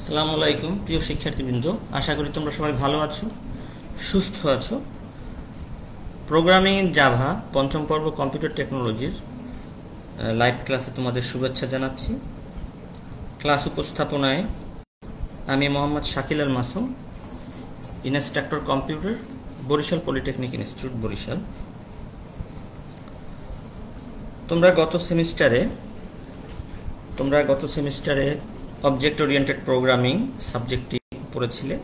আসসালামু আলাইকুম প্রিয় শিক্ষার্থীবৃন্দ, আশা করি তোমরা সবাই ভালো আছো, সুস্থ আছো। প্রোগ্রামিং ইন জাভা পঞ্চম পর্ব কম্পিউটার টেকনোলজির লাইভ ক্লাসে তোমাদের শুভেচ্ছা জানাচ্ছি। ক্লাস উপস্থাপনায় আমি Mohammad Shakil Al Masum, instructor computer, Barishal polytechnic institute, Barishal. তোমরা গত সেমিস্টারে অবজেক্ট ওরিয়েন্টেড প্রোগ্রামিং সাবজেক্টটি পড়েছিলে।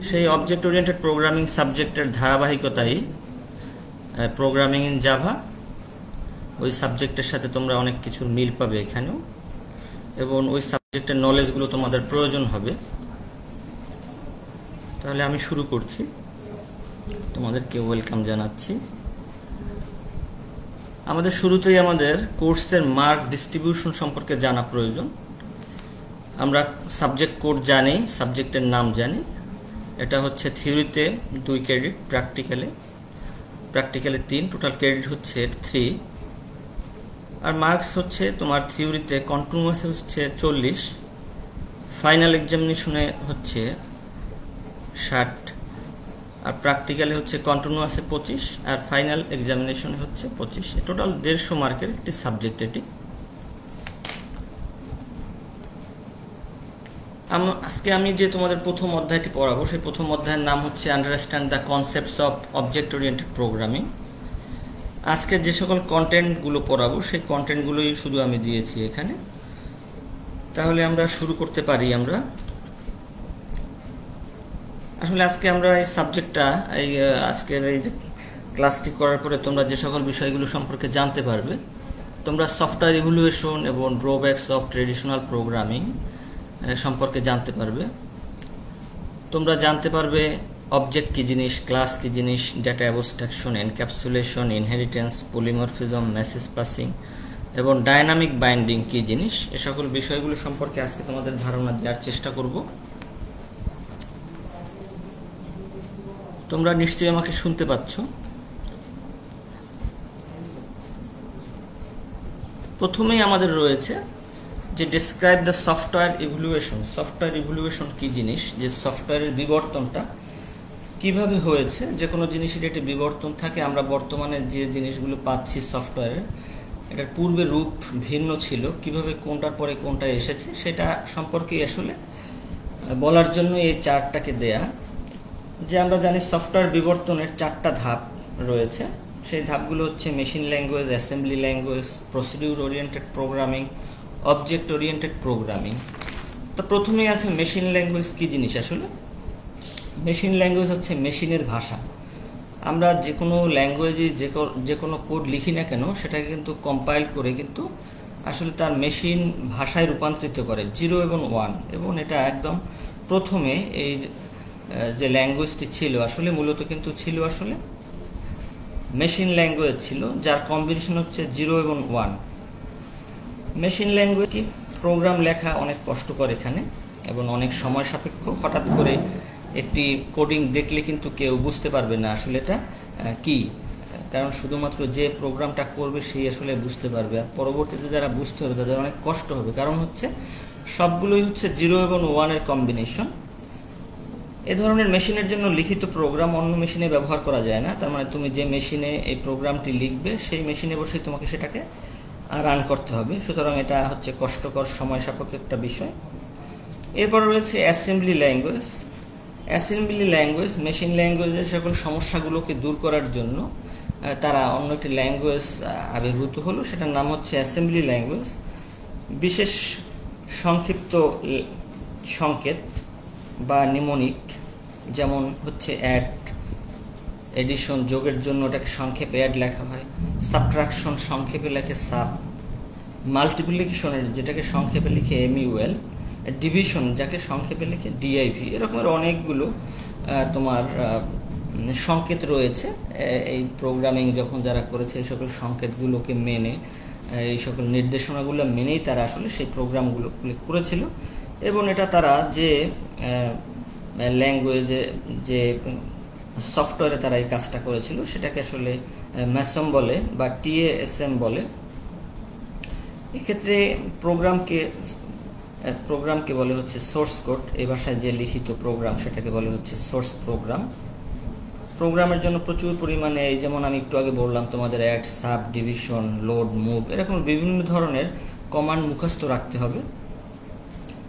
সেই অবজেক্ট ওরিয়েন্টেড প্রোগ্রামিং সাবজেক্টের ধারাবাহিকতায় প্রোগ্রামিং ইন জাভা, ওই সাবজেক্টের সাথে তোমরা অনেক কিছুর মিল পাবে এখানেও, এবং ওই সাবজেক্টের নলেজগুলো তোমাদের প্রয়োজন হবে। তাহলে আমি শুরু করছি, তোমাদেরকে ওয়েলকাম জানাচ্ছি। আমাদের শুরুতেই আমাদের কোর্সের মার্ক ডিস্ট্রিবিউশন সম্পর্কে জানা প্রয়োজন। আমরা সাবজেক্ট কোড জানি, সাবজেক্টের নাম জানি। এটা হচ্ছে থিওরিতে 2 ক্রেডিট, প্র্যাকটিক্যালে 3, টোটাল ক্রেডিট হচ্ছে 3। আর মার্কস হচ্ছে তোমার থিওরিতে কন্টিনিউয়াসে হচ্ছে 40, ফাইনাল এক্সামিনেশনে হচ্ছে 60, আর প্র্যাকটিক্যালে হচ্ছে কন্টিনিউয়াসে 25, আর ফাইনাল এক্সামিনেশনে হচ্ছে 25। টোটাল 150 মার্কের একটি সাবজেক্ট এটি। আজকে আমি যে তোমাদের প্রথম অধ্যায়টি পড়াবো, সেই প্রথম অধ্যায়ের নাম হচ্ছে understand the concepts of object oriented programming. আজকে যে সকল কন্টেন্টগুলো পড়াবো সেই কন্টেন্টগুলোই শুধু আমি দিয়েছি এখানে। তাহলে আমরা শুরু করতে পারি। আসলে আজকে আমরা এই সাবজেক্টটা আজকের এই ক্লাসটি করার পরে তোমরা যে সকল বিষয়গুলো সম্পর্কে জানতে পারবে, তোমরা সফটওয়্যার ইভ্যালুয়েশন এবং ড্রব্যাকস অফ ট্রেডিশনাল প্রোগ্রামিং সম্পর্কে জানতে পারবে। তোমরা জানতে পারবে অবজেক্ট কি জিনিস, ক্লাস কি জিনিস, data abstraction, encapsulation, inheritance, polymorphism, message passing এবং ডাইনামিক বাইন্ডিং কি জিনিস, এ সকল বিষয়গুলো সম্পর্কে আজকে তোমাদের ধারণা দেওয়ার চেষ্টা করব। তোমরা নিশ্চয়ই আমাকে শুনতে পাচ্ছ। প্রথমেই আমাদের রয়েছে যে describe the software evaluation. Software evaluation কি জিনিস, যে সফটওয়্যারের বিবর্তনটা কিভাবে হয়েছে। যে কোনো জিনিসের একটি বিবর্তন থাকে। আমরা বর্তমানে যে জিনিসগুলো পাচ্ছি সফটওয়্যারে, এটার পূর্বে রূপ ভিন্ন ছিল, কিভাবে কোনটার পরে কোনটা এসেছে সেটা সম্পর্কে আসলে বলার জন্য এই চার্টটাকে দেয়া। যে আমরা জানি সফটওয়্যার বিবর্তনের 4টা ধাপ রয়েছে। সেই ধাপগুলো হচ্ছে machine language, assembly language, procedure oriented programming, object oriented programming. তো প্রথমেই আছে মেশিন ল্যাঙ্গুয়েজ কি জিনিস। আসলে মেশিন ল্যাঙ্গুয়েজ হচ্ছে মেশিনের ভাষা। আমরা যে কোনো ল্যাঙ্গুয়েজে যে কোনো কোড লিখি না কেন, সেটাকে কিন্তু কম্পাইল করে কিন্তু আসলে তার মেশিন ভাষায় রূপান্তরিত করে, 0 এবং 1। এবং এটা একদম প্রথমে এই যে ল্যাঙ্গুয়েজটি ছিল আসলে মূলত কিন্তু ছিল আসলে মেশিন ল্যাঙ্গুয়েজ ছিল, যার কম্বিনেশন হচ্ছে 0 এবং 1। মেশিন ল্যাঙ্গুয়েজ কি, প্রোগ্রাম লেখা অনেক কষ্টকর এখানে এবং অনেক সময় সাপেক্ষ। হঠাৎ করে একটি কোডিং দেখলে কিন্তু কেউ বুঝতে পারবে না আসলে এটা কি, কারণ শুধুমাত্র যে প্রোগ্রামটা করবে সেই আসলে বুঝতে পারবে, আর পরবর্তীতে যারা বুঝতে হবে তাদের অনেক কষ্ট হবে। কারণ হচ্ছে সবগুলোই হচ্ছে 0 এবং 1-এর কম্বিনেশন। এ ধরনের মেশিনের জন্য লিখিত প্রোগ্রাম অন্য মেশিনে ব্যবহার করা যায় না। তার মানে তুমি যে মেশিনে এই প্রোগ্রামটি লিখবে সেই মেশিনে বসেই তোমাকে সেটাকে রান করতে হবে। সুতরাং এটা হচ্ছে কষ্টকর, সময় সাপেক্ষ একটা বিষয়। এরপর রয়েছে assembly language. Assembly language machine ল্যাঙ্গুয়েজের সকল সমস্যাগুলোকে দূর করার জন্য তারা অন্য একটি ল্যাঙ্গুয়েজ আবির্ভূত হলো, সেটার নাম হচ্ছে অ্যাসেম্বলি ল্যাঙ্গুয়েজ। বিশেষ সংক্ষিপ্ত সংকেত বা নিমোনিক, যেমন হচ্ছে অ্যাড, এডিশন, যোগের জন্য ওটাকে সংক্ষেপে অ্যাড লেখা হয়, সাবট্রাকশন সংক্ষেপে লেখে সাব, মাল্টিপ্লিকেশনের যেটাকে সংক্ষেপে লিখে MUL, ডিভিশন যাকে সংক্ষেপে লিখে DIV। এরকমের অনেকগুলো তোমার সংকেত রয়েছে। এই প্রোগ্রামিং যখন যারা করেছে এই সকল সংকেতগুলোকে মেনে, এই সকল নির্দেশনাগুলো মেনেই তারা আসলে সেই প্রোগ্রামগুলো করেছিল। এবং এটা তারা যে ল্যাঙ্গুয়েজে, যে সফটওয়্যারে তারা এই কাজটা করেছিল সেটাকে আসলে ম্যাসম বলে বা TASM বলে। এক্ষেত্রে প্রোগ্রামকে প্রোগ্রামকে বলে হচ্ছে সোর্স কোড। এই ভাষায় যে লিখিত প্রোগ্রাম সেটাকে বলে হচ্ছে সোর্স প্রোগ্রাম। প্রোগ্রামের জন্য প্রচুর পরিমাণে, এই যেমন আমি একটু আগে বললাম তোমাদের add, sub, division, load, move, এরকম বিভিন্ন ধরনের কমান্ড মুখস্থ রাখতে হবে।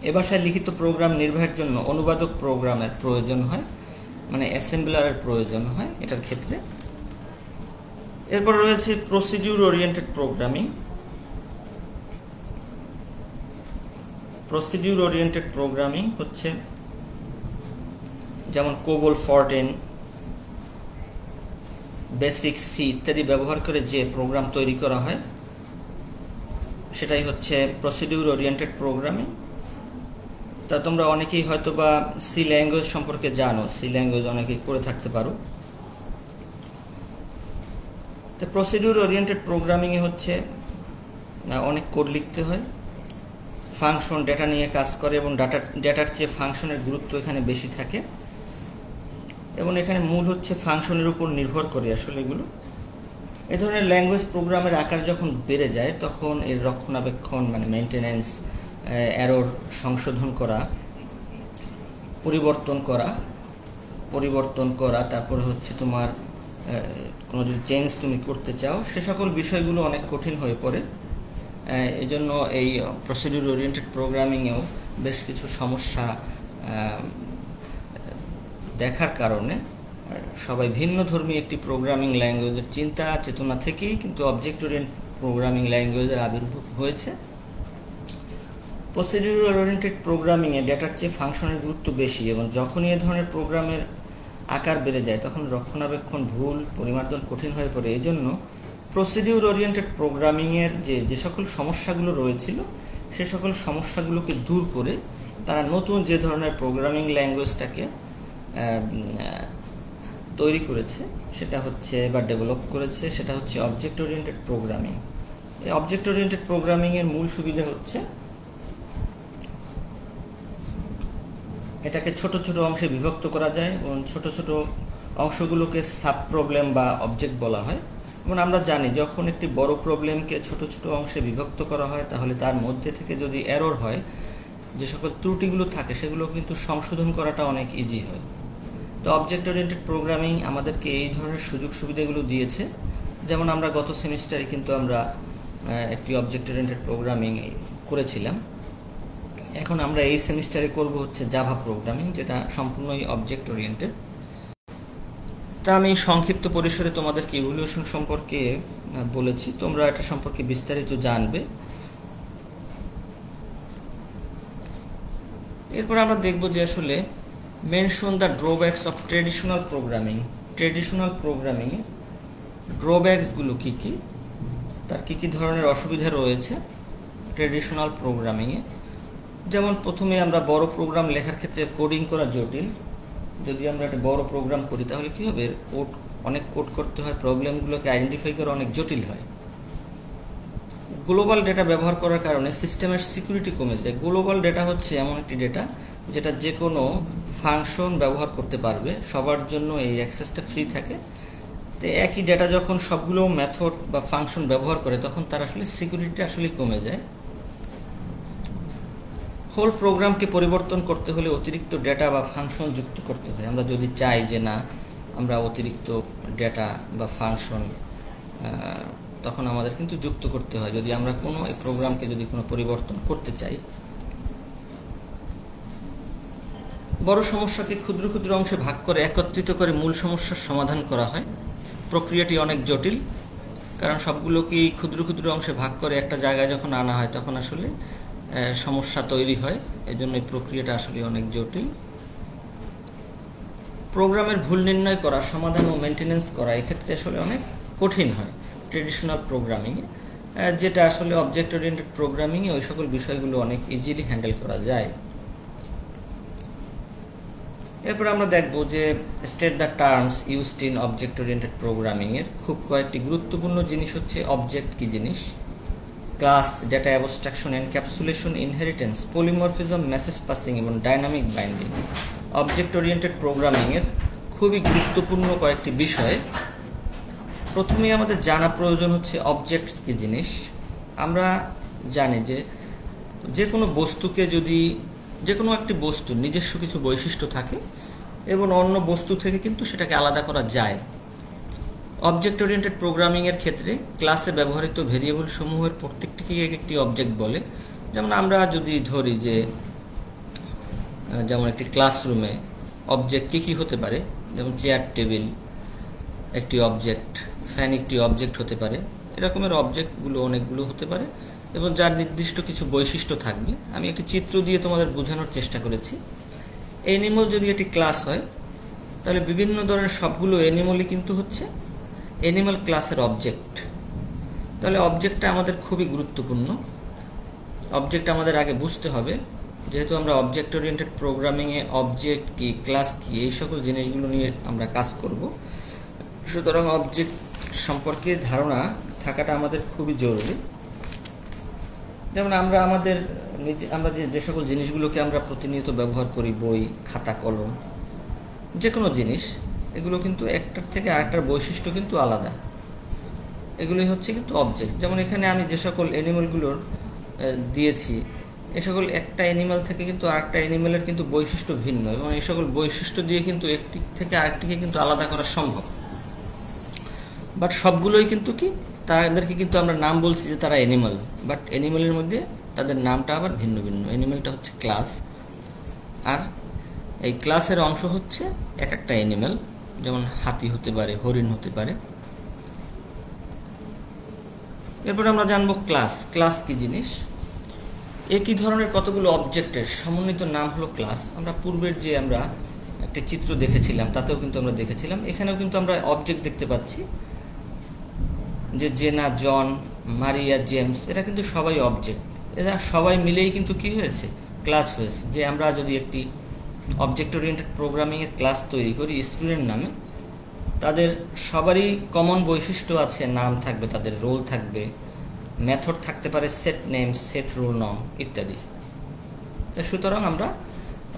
এ ভাষায় লিখিত প্রোগ্রাম নির্বাহের জন্য অনুবাদক প্রোগ্রামের প্রয়োজন হয়, মানে অ্যাসেম্বলারের প্রয়োজন হয় এটার ক্ষেত্রে। এরপর রয়েছে procedure oriented programming. Procedure oriented programming হচ্ছে যেমন কোবল, ফরটেন, বেসিক সি ইত্যাদি ব্যবহার করে যে প্রোগ্রাম তৈরি করা হয় সেটাই হচ্ছে প্রসিডিউর ওরিয়েন্টেড প্রোগ্রামিং। তা তোমরা অনেকেই হয়তো বা সি ল্যাঙ্গুয়েজ সম্পর্কে জানো, সি ল্যাঙ্গুয়েজ অনেকেই করে থাকতে পারো। তো প্রসিডিউর ওরিয়েন্টেড প্রোগ্রামিংয়ে হচ্ছে অনেক কোড লিখতে হয়, ফাংশন, ডেটা নিয়ে কাজ করে এবং ডেটার চেয়ে ফাংশনের গুরুত্ব এখানে বেশি থাকে এবং এখানে মূল হচ্ছে ফাংশনের উপর নির্ভর করে আসলে এগুলো। এই ধরনের ল্যাঙ্গুয়েজ প্রোগ্রামের আকার যখন বেড়ে যায় তখন এর রক্ষণাবেক্ষণ, মানে মেনটেন্যান্স, এরর সংশোধন করা, পরিবর্তন করা, তারপরে হচ্ছে তোমার কোনো যদি চেঞ্জ তুমি করতে চাও, সে সকল বিষয়গুলো অনেক কঠিন হয়ে পড়ে। এই জন্য এই প্রসিডিউর ওরিয়েন্টেড প্রোগ্রামিংয়েও বেশ কিছু সমস্যা দেখার কারণে সবাই ভিন্ন ধর্মী একটি প্রোগ্রামিং ল্যাঙ্গুয়েজের চিন্তা চেতনা থেকেই কিন্তু অবজেক্ট ওরিয়েন্টেড প্রোগ্রামিং ল্যাঙ্গুয়েজের আবির্ভাব হয়েছে। প্রসিডিউর ওরিয়েন্টেড প্রোগ্রামিংয়ে ডেটার চেয়ে ফাংশনের গুরুত্ব বেশি এবং যখনই এ ধরনের প্রোগ্রামের আকার বেড়ে যায় তখন রক্ষণাবেক্ষণ, ভুল, পরিমার্জন কঠিন হয়ে পড়ে। এই জন্য প্রসিডিউর ওরিয়েন্টেড প্রোগ্রামিংয়ের যে সকল সমস্যাগুলো রয়েছিল সে সকল সমস্যাগুলোকে দূর করে তারা নতুন যে ধরনের প্রোগ্রামিং ল্যাঙ্গুয়েজটাকে তৈরি করেছে সেটা হচ্ছে বা ডেভেলপ করেছে সেটা হচ্ছে অবজেক্ট ওরিয়েন্টেড প্রোগ্রামিং। এই অবজেক্ট ওরিয়েন্টেড প্রোগ্রামিংয়ের মূল সুবিধা হচ্ছে এটাকে ছোট ছোট অংশে বিভক্ত করা যায় এবং ছোট ছোট অংশগুলোকে সাব প্রবলেম বা অবজেক্ট বলা হয়। এবং আমরা জানি যখন একটি বড় প্রবলেমকে ছোট ছোট অংশে বিভক্ত করা হয় তাহলে তার মধ্যে থেকে যদি এরর হয়, যে সকল ত্রুটিগুলো থাকে সেগুলো কিন্তু সংশোধন করাটা অনেক ইজি হয়। তো অবজেক্ট ওরিয়েন্টেড প্রোগ্রামিং আমাদেরকে এই ধরনের সুযোগ সুবিধাগুলো দিয়েছে। যেমন আমরা গত সেমিস্টারে কিন্তু আমরা একটি অবজেক্ট ওরিয়েন্টেড প্রোগ্রামিং করেছিলাম। এখন আমরা এই সেমিস্টারে করব হচ্ছে জাভা প্রোগ্রামিং, যেটা সম্পূর্ণই অবজেক্ট ওরিয়েন্টেড। তা আমি সংক্ষিপ্ত পরিসরে তোমাদেরকে ইভলিউশন সম্পর্কে বলেছি, তোমরা এটা সম্পর্কে বিস্তারিত জানবে। এরপর আমরা দেখব যে আসলে mention the drawbacks of traditional programming. Traditional প্রোগ্রামিংয়ে ড্রব্যাকসগুলো কী কী, তার কী কী ধরনের অসুবিধা রয়েছে ট্রেডিশনাল প্রোগ্রামিংয়ে। যেমন প্রথমে আমরা বড় প্রোগ্রাম লেখার ক্ষেত্রে কোডিং করা জটিল। যদি আমরা একটা বড় প্রোগ্রাম করি তাহলে কী হবে, অনেক কোড করতে হয়, প্রবলেমগুলোকে আইডেন্টিফাই করা অনেক জটিল হয়। গ্লোবাল ডেটা ব্যবহার করার কারণে সিস্টেমের সিকিউরিটি কমে যায়। গ্লোবাল ডেটা হচ্ছে এমন একটি ডেটা যেটা যে কোনো ফাংশন ব্যবহার করতে পারবে, সবার জন্য এই অ্যাক্সেসটা ফ্রি থাকে। তো একই ডেটা যখন সবগুলো মেথড বা ফাংশন ব্যবহার করে তখন তার আসলে সিকিউরিটি আসলে কমে যায়। হোল প্রোগ্রামকে পরিবর্তন করতে হলে অতিরিক্ত ডেটা বা ফাংশন যুক্ত করতে হয়। আমরা যদি চাই যে না আমরা অতিরিক্ত ডেটা বা ফাংশন, তখন আমাদের কিন্তু যুক্ত করতে হয় যদি আমরা কোনো এই প্রোগ্রামকে যদি কোনো পরিবর্তন করতে চাই। বড় সমস্যাকে ক্ষুদ্র ক্ষুদ্র অংশে ভাগ করে একত্রিত করে মূল সমস্যার সমাধান করা হয়। প্রক্রিয়াটি অনেক জটিল, কারণ সবগুলোকেই ক্ষুদ্র ক্ষুদ্র অংশে ভাগ করে একটা জায়গায় যখন আনা হয় তখন আসলে সমস্যা তৈরি হয়। এজন্য এই প্রক্রিয়াটা আসলে অনেক জটিল। প্রোগ্রামের ভুল নির্ণয় করা, সমাধান ও মেনটেনেন্স করা এক্ষেত্রে আসলে অনেক কঠিন হয় ট্রেডিশনাল প্রোগ্রামিংয়ে, যেটা আসলে অবজেক্ট ওরিয়েন্টেড প্রোগ্রামিংয়ে ওই সকল বিষয়গুলো অনেক ইজিলি হ্যান্ডেল করা যায়। এরপর আমরা দেখব যে state the terms used in object oriented প্রোগ্রামিংয়ের খুব কয়েকটি গুরুত্বপূর্ণ জিনিস হচ্ছে অবজেক্ট কি জিনিস, class, data abstraction, encapsulation, inheritance, polymorphism, message passing এবং ডাইনামিক বাইন্ডিং অবজেক্ট ওরিয়েন্টেড প্রোগ্রামিংয়ের খুবই গুরুত্বপূর্ণ কয়েকটি বিষয়। প্রথমেই আমাদের জানা প্রয়োজন হচ্ছে অবজেক্টস কি জিনিস। আমরা জানি যে যে কোনো বস্তুকে যদি যে কোনো একটি বস্তুর নিজস্ব কিছু বৈশিষ্ট্য থাকে এবং অন্য বস্তু থেকে কিন্তু সেটাকে আলাদা করা যায়। অবজেক্ট ওরিয়েন্টেড প্রোগ্রামিংয়ের ক্ষেত্রে ক্লাসে ব্যবহৃত ভেরিয়েবল সমূহের প্রত্যেকটিকে একটি অবজেক্ট বলে। যেমন আমরা যদি ধরি যে যেমন একটি ক্লাসরুমে অবজেক্ট কী হতে পারে, যেমন চেয়ার টেবিল একটি অবজেক্ট, ফ্যান একটি অবজেক্ট হতে পারে, এরকমের অবজেক্টগুলো অনেকগুলো হতে পারে এবং যার নির্দিষ্ট কিছু বৈশিষ্ট্য থাকবে। আমি একটি চিত্র দিয়ে তোমাদের বোঝানোর চেষ্টা করেছি। অ্যানিমাল যদি একটি ক্লাস হয় তাহলে বিভিন্ন ধরনের সবগুলো অ্যানিমালই কিন্তু হচ্ছে অ্যানিমাল ক্লাসের অবজেক্ট। তাহলে অবজেক্টটা আমাদের খুবই গুরুত্বপূর্ণ। অবজেক্ট আমাদের আগে বুঝতে হবে, যেহেতু আমরা অবজেক্ট ওরিয়েন্টেড প্রোগ্রামিংয়ে অবজেক্ট কি, ক্লাস কি, এই সকল জিনিসগুলো নিয়ে আমরা কাজ করব। সুতরাং অবজেক্ট সম্পর্কে ধারণা থাকাটা আমাদের খুবই জরুরি। যেমন আমরা যে সকল জিনিসগুলোকে আমরা প্রতিনিয়ত ব্যবহার করি, বই, খাতা, কলম, যে কোনো জিনিস, এগুলো কিন্তু একটার থেকে আরেকটার বৈশিষ্ট্য কিন্তু আলাদা। এগুলোই হচ্ছে কিন্তু অবজেক্ট। যেমন এখানে আমি যে সকল অ্যানিমালগুলোর দিয়েছি, এ সকল একটা অ্যানিমাল থেকে কিন্তু আরেকটা অ্যানিমালের কিন্তু বৈশিষ্ট্য ভিন্ন এবং এই সকল বৈশিষ্ট্য দিয়ে কিন্তু একটি থেকে আরেকটিকে কিন্তু আলাদা করা সম্ভব। বাট সবগুলোই কিন্তু কি, তাদেরকে কিন্তু আমরা নাম বলছি যে তারা অ্যানিমাল, বাট অ্যানিমালের মধ্যে তাদের নামটা আবার ভিন্ন ভিন্ন। অ্যানিমালটা হচ্ছে ক্লাস, আর এই ক্লাসের অংশ হচ্ছে এক একটা অ্যানিমাল। যেমন হাতি হতে পারে, হরিণ হতে পারে। এরপর আমরা জানবো ক্লাস। ক্লাস কি জিনিস? একই ধরনের কতগুলো অবজেক্টের সমন্বিত নাম হলো ক্লাস। আমরা পূর্বের যে আমরা একটা চিত্র দেখেছিলাম তাতেও কিন্তু আমরা দেখেছিলাম, এখানেও কিন্তু আমরা অবজেক্ট দেখতে পাচ্ছি যে জেনা, জন, মারিয়া, জেমস, এরা কিন্তু সবাই অবজেক্ট। এরা সবাই মিলেই কিন্তু কি হয়েছে, ক্লাস হয়েছে। যে আমরা যদি একটি অবজেক্ট ওরিয়েন্টেড প্রোগ্রামিংয়ের ক্লাস তৈরি করি স্টুডেন্ট নামে, তাদের সবারই কমন বৈশিষ্ট্য আছে, নাম থাকবে, তাদের রোল থাকবে, মেথড থাকতে পারে, সেট নেম, সেট রোল নম ইত্যাদি। সুতরাং আমরা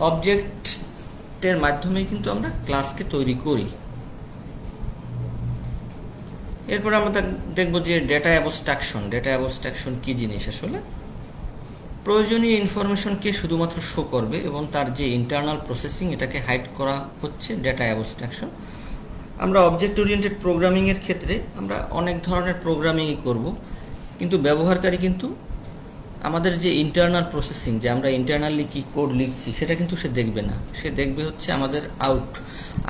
অবজেক্টের মাধ্যমেই কিন্তু আমরা ক্লাসকে তৈরি করি। এরপর আমরা দেখব যে ডেটা অ্যাবস্ট্রাকশন। ডেটা অ্যাবস্ট্রাকশন কি জিনিস? আসলে প্রয়োজনীয় ইনফরমেশনকে শুধুমাত্র শো করবে এবং তার যে ইন্টারনাল প্রসেসিং, এটাকে হাইড করা হচ্ছে ডেটা অ্যাবস্ট্রাকশন। আমরা অবজেক্ট ওরিয়েন্টেড প্রোগ্রামিংয়ের ক্ষেত্রে আমরা অনেক ধরনের প্রোগ্রামিংই করব, কিন্তু ব্যবহারকারী কিন্তু আমাদের যে ইন্টারনাল প্রসেসিং, যে আমরা ইন্টারনালি কি কোড লিখছি, সেটা কিন্তু সে দেখবে না। সে দেখবে হচ্ছে আমাদের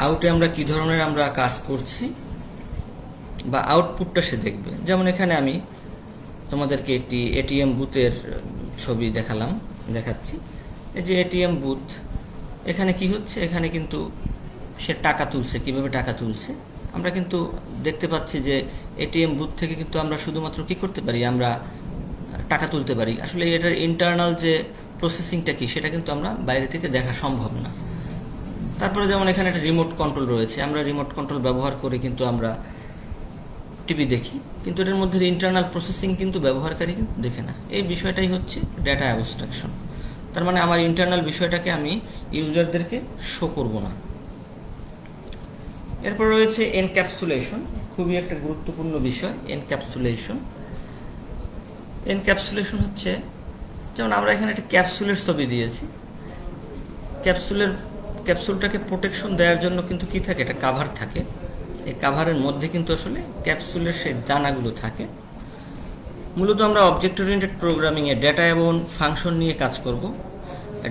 আউটে আমরা কি ধরনের আমরা কাজ করছি বা আউটপুটটা সে দেখবে। যেমন এখানে আমি তোমাদেরকে একটি এটিএম বুথের ছবি দেখাচ্ছি। এই যে এটিএম বুথ, এখানে কি হচ্ছে, এখানে কিন্তু সে টাকা তুলছে। কিভাবে টাকা তুলছে আমরা কিন্তু দেখতে পাচ্ছি যে এটিএম বুথ থেকে কিন্তু আমরা শুধুমাত্র কি করতে পারি, আমরা টাকা তুলতে পারি। আসলে এটার ইন্টারনাল যে প্রসেসিংটা কি, সেটা কিন্তু আমরা বাইরে থেকে দেখা সম্ভব না। তারপরে যেমন এখানে একটা রিমোট কন্ট্রোল রয়েছে, আমরা রিমোট কন্ট্রোল ব্যবহার করে কিন্তু আমরা টিভি দেখি, কিন্তু এটার মধ্যে ইন্টারনাল প্রসেসিং কিন্তু ব্যবহারকারী কিন্তু দেখে না। এই বিষয়টাই হচ্ছে ডেটা অ্যাবস্ট্রাকশন। তার মানে আমার ইন্টারনাল বিষয়টাকে আমি ইউজারদেরকে শো করব না। এরপর রয়েছে এনক্যাপসুলেশন, খুবই একটা গুরুত্বপূর্ণ বিষয় এনক্যাপসুলেশন। এনক্যাপসুলেশন হচ্ছে, যেমন আমরা এখানে একটা ক্যাপসুলের ছবি দিয়েছি। ক্যাপসুলটাকে প্রোটেকশন দেওয়ার জন্য কিন্তু কি থাকে, একটা কাভার থাকে। এই কাভারের মধ্যে কিন্তু আসলে ক্যাপসুলের সেই দানাগুলো থাকে। মূলত আমরা অবজেক্ট ওরিয়েন্টেড প্রোগ্রামিংয়ে ডেটা এবং ফাংশন নিয়ে কাজ করব।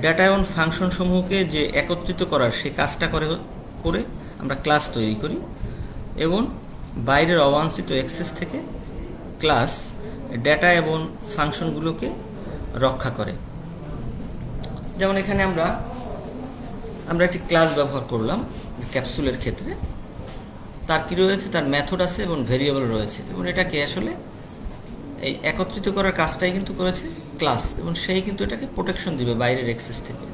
ডেটা এবং ফাংশন সমূহকে যে একত্রিত করার সেই কাজটা করে আমরা ক্লাস তৈরি করি এবং বাইরের অবাঞ্ছিত অ্যাক্সেস থেকে ক্লাস ডেটা এবং ফাংশনগুলোকে রক্ষা করে। যেমন এখানে আমরা একটি ক্লাস ব্যবহার করলাম ক্যাপসুলের ক্ষেত্রে। তার কি রয়েছে, তার মেথড আছে এবং ভেরিয়েবল রয়েছে, এবং এটাকে আসলে এই একত্রিত করার কাজটাই কিন্তু করেছে ক্লাস, এবং সেই কিন্তু এটাকে প্রোটেকশন দিবে বাইরের অ্যাক্সেস থেকে।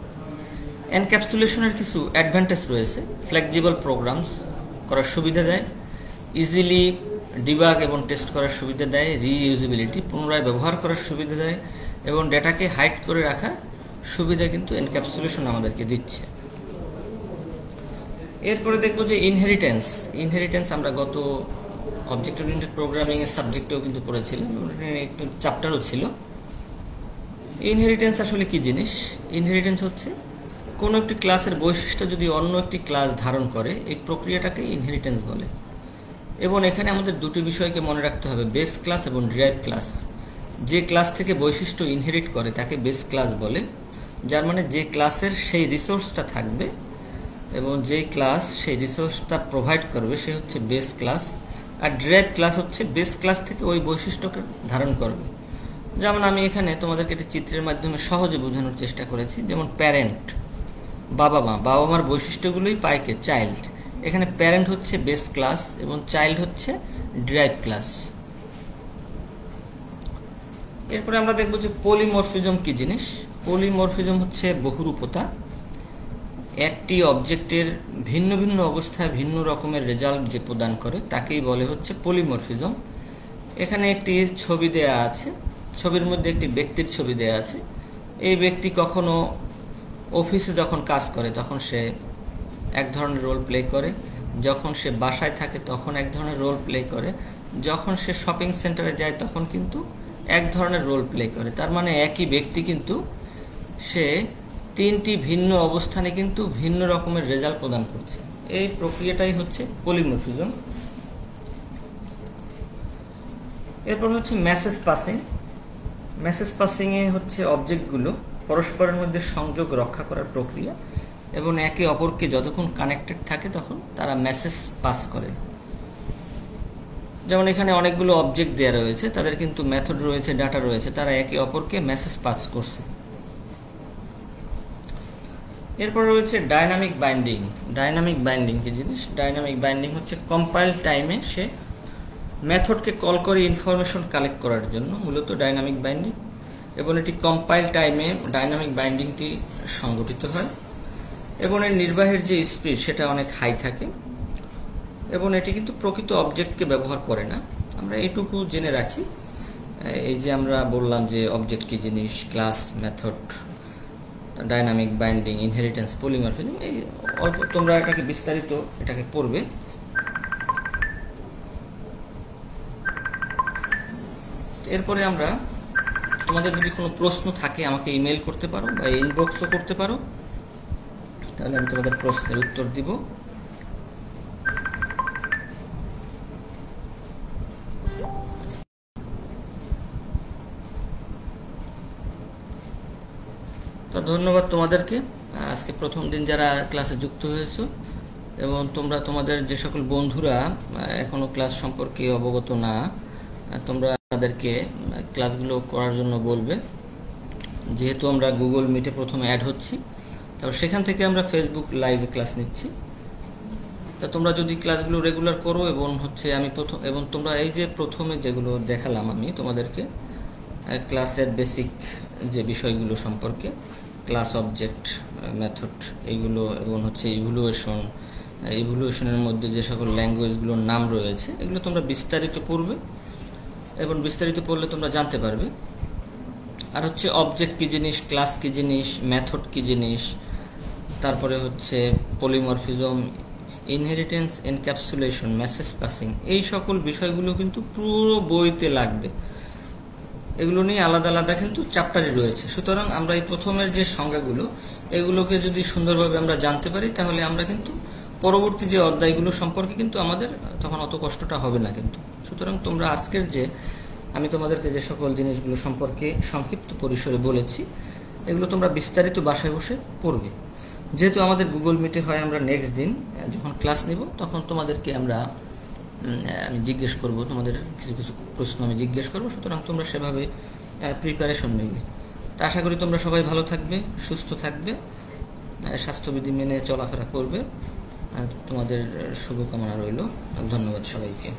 এনক্যাপসুলেশনের কিছু অ্যাডভান্টেজ রয়েছে। ফ্লেক্সিবল প্রোগ্রামস করার সুবিধা দেয়, ইজিলি ডিবাগ এবং টেস্ট করার সুবিধা দেয়, রিইউজেবিলিটি পুনরায় ব্যবহার করার সুবিধা দেয়, এবং ডেটাকে হাইড করে রাখার সুবিধা কিন্তু এনক্যাপসুলেশন আমাদেরকে দিচ্ছে। এরপরে দেখব যে ইনহেরিটেন্স আমরা গত অবজেক্ট ওরিয়েন্টেড প্রোগ্রামিং এর সাবজেক্টেও কিন্তু পড়েছিলাম, একটু চ্যাপ্টারও ছিল। ইনহেরিটেন্স আসলে কি জিনিস? ইনহেরিটেন্স হচ্ছে কোনো একটি ক্লাসের বৈশিষ্ট্য যদি অন্য একটি ক্লাস ধারণ করে, এই প্রক্রিয়াটাকে ইনহেরিটেন্স বলে। এবং এখানে আমাদের দুটি বিষয়কে মনে রাখতে হবে, বেস ক্লাস এবং ডিরাইভ ক্লাস। যে ক্লাস থেকে বৈশিষ্ট্য ইনহেরিট করে তাকে বেস ক্লাস বলে, যার মানে যে ক্লাসের সেই রিসোর্সটা থাকবে এবং যেই ক্লাস সেই রিসোর্সটা প্রোভাইড করবে সে হচ্ছে বেস ক্লাস। আর ডিরাইভ ক্লাস হচ্ছে বেস ক্লাস থেকে ওই বৈশিষ্ট্যকে ধারণ করবে। যেমন আমি এখানে তোমাদেরকে একটি চিত্রের মাধ্যমে সহজে বোঝানোর চেষ্টা করেছি। যেমন প্যারেন্ট, বাবা মার বৈশিষ্ট্যগুলোই পায় কে? চাইল্ড। এখানে প্যারেন্ট হচ্ছে বেস ক্লাস এবং চাইল্ড হচ্ছে ডিরাইভ ক্লাস। এরপরে আমরা দেখব যে পলিমরফিজম কি জিনিস। পলিমরফিজম হচ্ছে বহুরূপতা। একটি অবজেক্টের ভিন্ন ভিন্ন অবস্থায় ভিন্ন রকমের রেজাল্ট যে প্রদান করে তাকেই বলে হচ্ছে পলিমরফিজম। এখানে একটি ছবি দেয়া আছে, ছবির মধ্যে একটি ব্যক্তির ছবি দেয়া আছে। এই ব্যক্তি কখনো অফিসে যখন কাজ করে তখন সে এক ধরনের রোল প্লে করে, যখন সে বাসায় থাকে তখন এক ধরনের রোল প্লে করে, যখন সে শপিং সেন্টারে যায় তখন কিন্তু এক ধরনের রোল প্লে করে। তার মানে একই ব্যক্তি কিন্তু সে তিনটি ভিন্ন অবস্থানে কিন্তু ভিন্ন রকমের রেজাল্ট প্রদান করছে। এই প্রক্রিয়াটাই হচ্ছে পলিমরফিজম। এরপর হচ্ছে মেসেজ পাসিং। মেসেজ পাসিংয়ে হচ্ছে অবজেক্টগুলো পরস্পরের মধ্যে সংযোগ রক্ষা করার প্রক্রিয়া এবং একে অপরকে যতক্ষণ কানেক্টেড থাকে তখন তারা মেসেজ পাস করে। যেমন এখানে অনেকগুলো অবজেক্ট দেওয়া রয়েছে, তাদের কিন্তু মেথড রয়েছে, ডাটা রয়েছে, তারা একে অপরকে মেসেজ পাস করছে। এরপর রয়েছে ডাইনামিক বাইন্ডিং। ডাইনামিক বাইন্ডিং কি জিনিস? ডাইনামিক বাইন্ডিং হচ্ছে কম্পাইল টাইমে সে মেথডকে কল করে ইনফরমেশন কালেক্ট করার জন্য মূলত ডাইনামিক বাইন্ডিং, এবং এটি কম্পাইল টাইমে ডাইনামিক বাইন্ডিংটি সংগঠিত হয় এবং এর নির্বাহের যে স্পিড সেটা অনেক হাই থাকে এবং এটি কিন্তু প্রকৃত অবজেক্টকে ব্যবহার করে না। আমরা এইটুকু জেনে রাখি, এই যে আমরা বললাম যে অবজেক্ট কি জিনিস, class, method, dynamic binding, inheritance, polymorphism, এই অল্প তোমরা এটাকে বিস্তারিত এটাকে পড়বে। এরপরে আমরা তোমাদের যদি কোনো প্রশ্ন থাকে আমাকে ইমেল করতে পারো বা ইনবক্সও করতে পারো, তাহলে আমি তোমাদের প্রশ্নের উত্তর দিব। তো ধন্যবাদ তোমাদেরকে। আজকে প্রথম দিন যারা ক্লাসে যুক্ত হয়েছো এবং তোমরা তোমাদের যে সকল বন্ধুরা এখনো ক্লাস সম্পর্কে অবগত না, তোমরা তাদেরকে ক্লাসগুলো করার জন্য বলবে। যেহেতু আমরা গুগল মিটে প্রথমে অ্যাড হচ্ছি, তারপর সেখান থেকে আমরা ফেসবুক লাইভে ক্লাস নিচ্ছি। তা তোমরা যদি ক্লাসগুলো রেগুলার করো এবং হচ্ছে আমি এবং তোমরা এই যে প্রথমে যেগুলো দেখালাম আমি তোমাদেরকে ক্লাসের বেসিক যে বিষয়গুলো সম্পর্কে, ক্লাস, অবজেক্ট, মেথড, এইগুলো এবং হচ্ছে ইভ্যালুয়েশনের মধ্যে যে সকল ল্যাঙ্গুয়েজগুলোর নাম রয়েছে এগুলো তোমরা বিস্তারিত পড়বে এবং বিস্তারিত পড়লে তোমরা জানতে পারবে। আর হচ্ছে অবজেক্ট কি জিনিস, ক্লাস কি জিনিস, মেথড কি জিনিস, তারপরে হচ্ছে polymorphism, inheritance, encapsulation, message passing, এই সকল বিষয়গুলো কিন্তু পুরো বইতে লাগবে। এগুলো নিয়ে আলাদা আলাদা কিন্তু চ্যাপ্টারই রয়েছে। সুতরাং আমরা এই প্রথমের যে সংজ্ঞাগুলো এগুলোকে যদি সুন্দরভাবে আমরা জানতে পারি তাহলে আমরা কিন্তু পরবর্তী যে অধ্যায়গুলো সম্পর্কে কিন্তু আমাদের তখন অত কষ্টটা হবে না কিন্তু। সুতরাং তোমরা আজকের যে আমি তোমাদেরকে যে সকল জিনিসগুলো সম্পর্কে সংক্ষিপ্ত পরিসরে বলেছি এগুলো তোমরা বিস্তারিত বাসায় বসে পড়বে। যেহেতু আমাদের গুগল মিটে হয় আমরা নেক্সট দিন যখন ক্লাস নিব তখন তোমাদেরকে আমি জিজ্ঞেস করব, তোমাদের কিছু কিছু প্রশ্ন আমি জিজ্ঞেস করব। সুতরাং তোমরা সেভাবে প্রিপারেশন নেবে। তা আশা করি তোমরা সবাই ভালো থাকবে, সুস্থ থাকবে, স্বাস্থ্যবিধি মেনে চলাফেরা করবে। তোমাদের শুভকামনা রইল। ধন্যবাদ সবাইকে।